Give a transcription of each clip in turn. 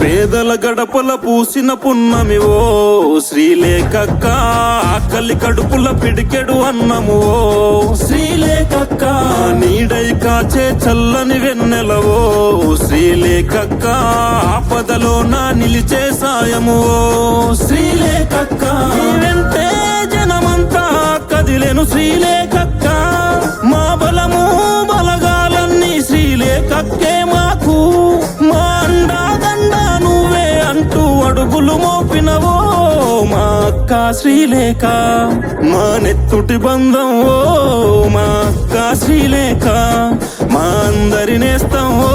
పేదల గడపల పూసిన పున్నమి ఓ శ్రీలేఖక్క, ఆకలి కడుపుల పిడికెడు అన్నము ఓ శ్రీలేఖక్క, నీడై కాచే చల్లని వెన్నెలవో శ్రీలేఖక్క, ఆపదలో నా నిలిచే సాయము ఓ శ్రీలేఖక్క, వెంటే జనమంతా కదిలేను శ్రీలేఖక్క, మా బలము బలగాలన్నీ శ్రీలేఖక్కే మాకు, మా అండాదండ నువ్వే అంటూ అడుగులు మోపినవో మా అక్క శ్రీలేఖ, మా నెత్తుటి బంధం ఓ మా అక్క శ్రీలేఖ, మా అందరి నేస్తం ఓ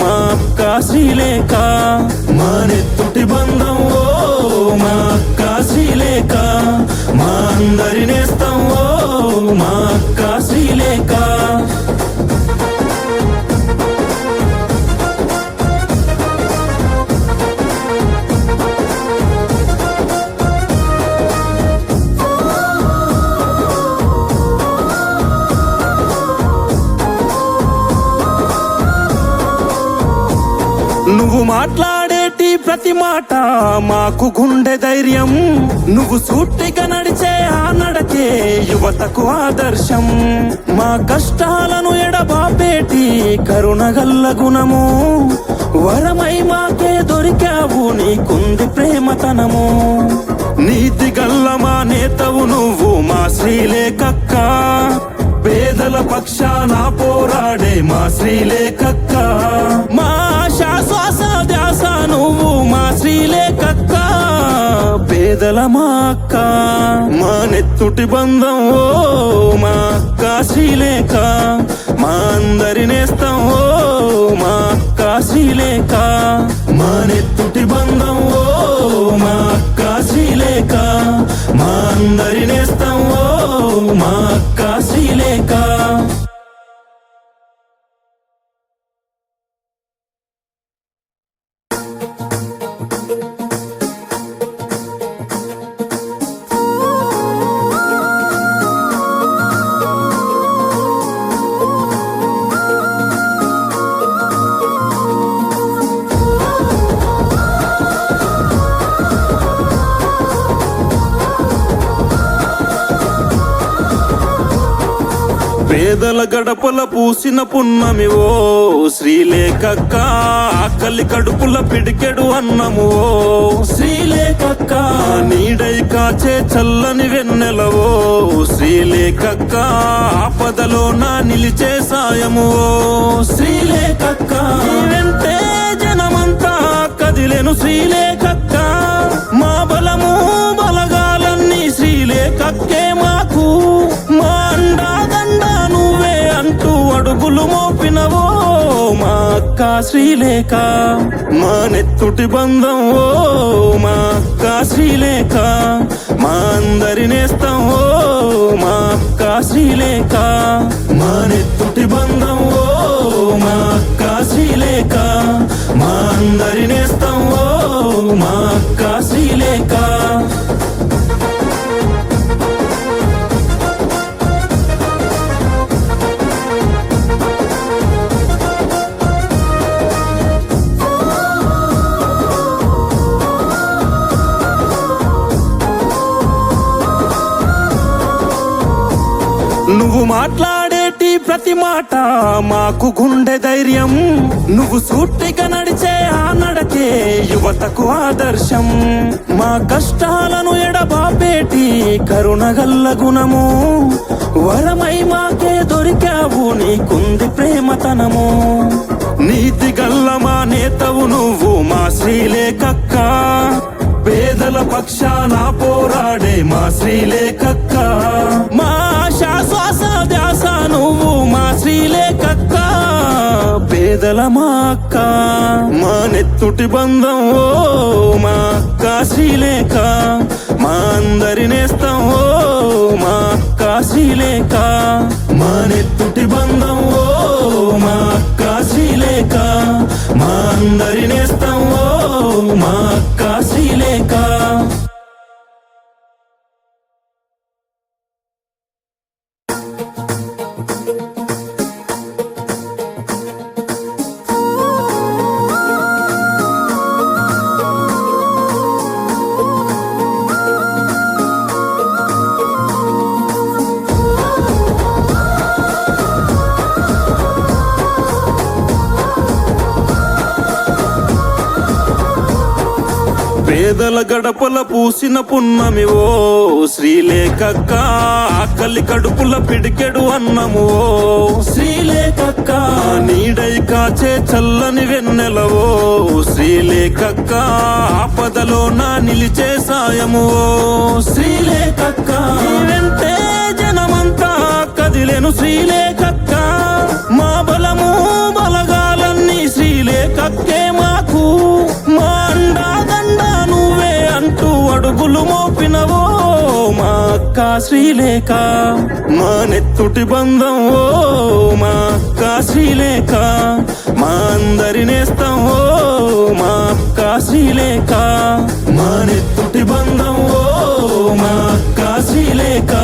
మా అక్క శ్రీలేఖ, మా నెత్తుటి బంధం ఓ మా అక్క శ్రీలేఖ, మా అందరి నేస్తం ఓ మా అక్క శ్రీలేఖ. నువ్వు మాట్లాడేటి ప్రతి మాట మాకు గుండె ధైర్యం, నువ్వు సూటిగా నడిచే ఆ నడకే యువతకు ఆదర్శం, మా కష్టాలను ఎడబాపేటి కరుణగల్ల గుణము, వరమై మాకే దొరికావు నీకుంది ప్రేమతనము, నీతి గల్ల మా నేతవు నువ్వు మా శ్రీలేఖక్క, పేదల పక్షాన పోరాడే మా శ్రీలేఖక్క, మా శ్వాస ధ్యాస నువ్వు మా శ్రీలేఖక్క, పేదల మా అక్క, మా నెత్తుటి బంధం ఓ మా అక్క శ్రీలేఖ, మా అందరి నేస్తం ఓ మా అక్క శ్రీలేఖ, మా నెత్తుటి బంధం ఓ మా అక్క శ్రీలేఖ, మా అందరి నేస్తం ఓ మా అక్క శ్రీలేఖ. పేదల గడపల పూసిన పున్నమి ఓ శ్రీలేఖక్క, ఆకలి కడుపుల పిడికెడు అన్నము ఓ శ్రీలేఖక్క, నీడై కాచే చల్లని వెన్నెలవో శ్రీలేఖక్క, ఆపదలో నా నిలిచే సాయము ఓ శ్రీలేఖక్క, వెంటే జనమంతా కదిలేను శ్రీలేఖక్క, మా బలము బలగాలన్నీ శ్రీలేఖక్కే మాకు, మా అండాదండ నువ్వే అంటూ అడుగులు మోపినవో మా అక్క శ్రీలేఖ, మా నెత్తుటి బంధం ఓ మా అక్క శ్రీలేఖ, మా అందరి నేస్తం ఓ మా అక్క శ్రీలేఖ, మా నెత్తుటి బంధం ఓ మా అక్క శ్రీలేఖ, మా అందరి నేస్తం ఓ మా అక్క శ్రీలేఖ. నువ్వు మాట్లాడేటి ప్రతి మాట మాకు గుండె ధైర్యం, నువ్వు సూటిగా నడిచే ఆ నడకే యువతకు ఆదర్శం, మా కష్టాలను ఎడబాపేటి కరుణగల్ల గుణము, వరమై మాకే దొరికావు నీకుంది ప్రేమతనము, నీతి గల్ల మా నేతవు నువ్వు మా శ్రీలేఖక్క, పేదల పక్షాన పోరాడే మా శ్రీలేఖక్క, మా శ్వాస ధ్యాస నువ్వు మా శ్రీలేఖక్క, పేదల మా అక్క, మా నెత్తుటి బంధం ఓ మా అక్క శ్రీలేఖ, మా అందరి నేస్తం ఓ మా అక్క శ్రీలేఖ, మా నెత్తుటి బంధం ఓ మా అక్క శ్రీలేఖ, మా అందరి నేస్తం ఓ మా అక్క శ్రీలేఖ. పేదల గడపల పూసిన పున్నమి ఓ శ్రీలేఖక్క, ఆకలి కడుపుల పిడికెడు అన్నము ఓ శ్రీలేఖక్క, నీడై కాచే చల్లని వెన్నెలవో శ్రీలేఖక్క, ఆపదలో నా నిలిచే సాయము ఓ శ్రీలేఖక్క, నీ వెంటే జనమంతా కదిలెను శ్రీలేఖక్క, మా బలము బలగాలన్నీ శ్రీలేఖక్కే మాకు, మా అండాదండ నువ్వే అంటూ అడుగులు మోపినవో మా అక్క శ్రీలేఖ, మా నెత్తుటి బంధం ఓ మా అక్క శ్రీలేఖ, మా అందరి నేస్తం ఓ మా అక్క శ్రీలేఖ, మా నెత్తుటి బంధం ఓ మా అక్క శ్రీలేఖ.